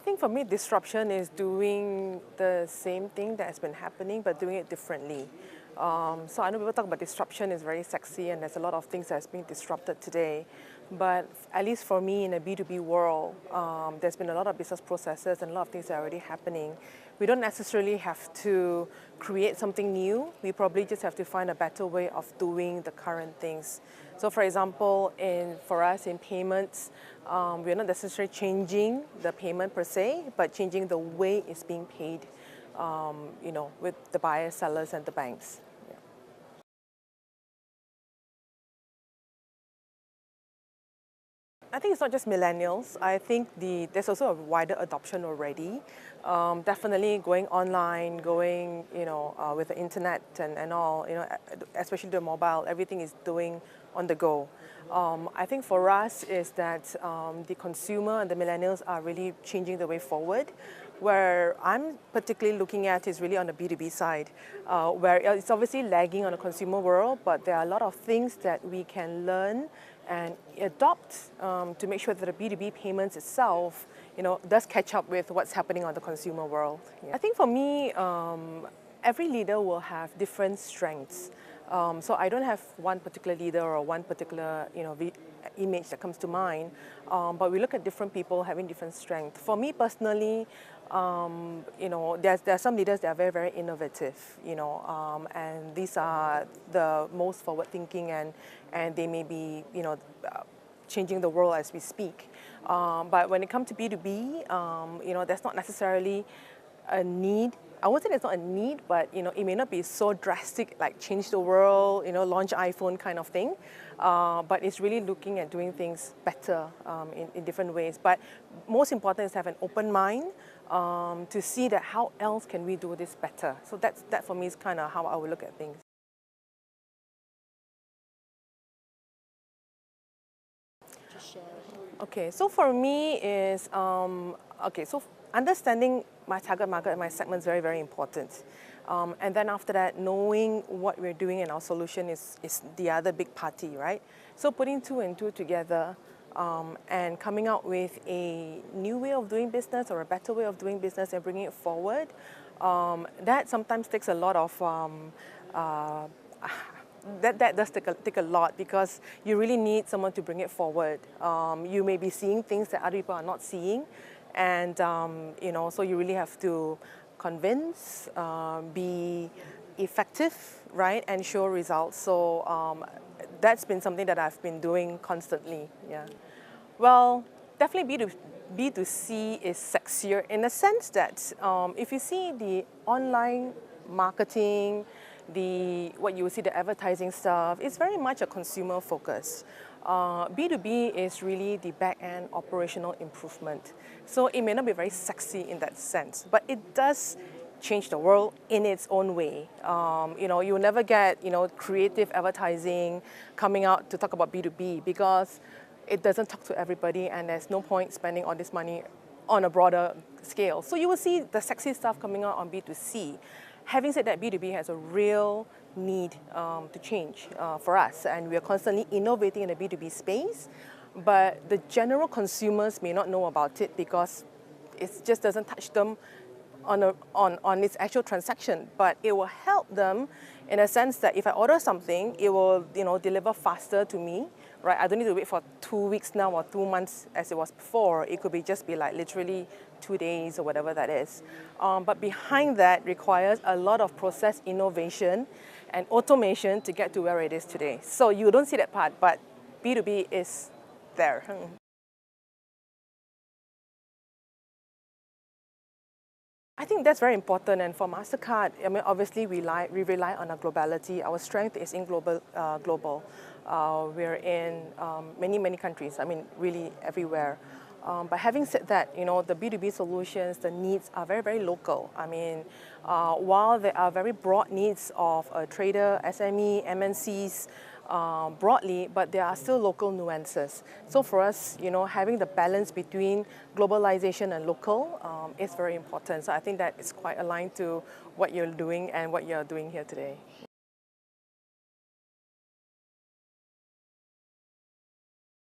think for me, disruption is doing the same thing that has been happening, but doing it differently. So I know people talk about disruption is very sexy, and there's a lot of things that's being disrupted today. But at least for me in a B2B world, there's been a lot of business processes and a lot of things that are already happening. We don't necessarily have to create something new. We probably just have to find a better way of doing the current things. So for example, for us in payments, we're not necessarily changing the payment per se, but changing the way it's being paid, with the buyers, sellers, and the banks. I think it's not just millennials. I think there's also a wider adoption already. Definitely going online, going with the internet and all, especially the mobile, everything is doing on the go. I think for us is that the consumer and the millennials are really changing the way forward. Where I'm particularly looking at is really on the B2B side, where it's obviously lagging on the consumer world, but there are a lot of things that we can learn and adopt to make sure that the B2B payments itself, does catch up with what's happening on the consumer world. Yeah. I think for me, every leader will have different strengths. So I don't have one particular leader or one particular, image that comes to mind, but we look at different people having different strengths. For me personally, there are some leaders that are very, very innovative, and these are the most forward-thinking, and they may be, changing the world as we speak. But when it comes to B2B, there's not necessarily a need. I won't say there's not a need, but it may not be so drastic, like change the world, launch iPhone kind of thing. But it's really looking at doing things better in different ways. But most important is to have an open mind to see that how else can we do this better. So that for me is kind of how I would look at things. Okay, so for me is, so understanding my target market and my segment is very, very important. And then after that, knowing what we're doing and our solution is the other big party, right? So putting two and two together and coming out with a new way of doing business or a better way of doing business and bringing it forward, that sometimes takes a lot of that does take a lot, because you really need someone to bring it forward. You may be seeing things that other people are not seeing, and so you really have to convince, be effective, right, and show results. So that's been something that I've been doing constantly. Yeah. Well, definitely B2C is sexier in the sense that if you see the online marketing, what you will see, the advertising stuff, it's very much a consumer focus. B2B is really the back-end operational improvement. So it may not be very sexy in that sense, but it does change the world in its own way. You'll never get, creative advertising coming out to talk about B2B, because it doesn't talk to everybody, and there's no point spending all this money on a broader scale. So you will see the sexy stuff coming out on B2C. Having said that, B2B has a real need to change for us, and we are constantly innovating in the B2B space, but the general consumers may not know about it because it just doesn't touch them on its actual transaction. But it will help them in a sense that if I order something, it will deliver faster to me, right? I don't need to wait for 2 weeks now or 2 months as it was before. It could be just be like literally 2 days or whatever that is. But behind that requires a lot of process innovation and automation to get to where it is today. So you don't see that part, but B2B is there. I think that's very important, and for MasterCard, obviously we rely on our globality. Our strength is in global. We're in many countries, really everywhere. But having said that, the B2B solutions, the needs are very, very local. While there are very broad needs of a trader, SME, MNCs, broadly, but there are still local nuances. So for us, having the balance between globalization and local is very important. So I think that is quite aligned to what you're doing and what you're doing here today.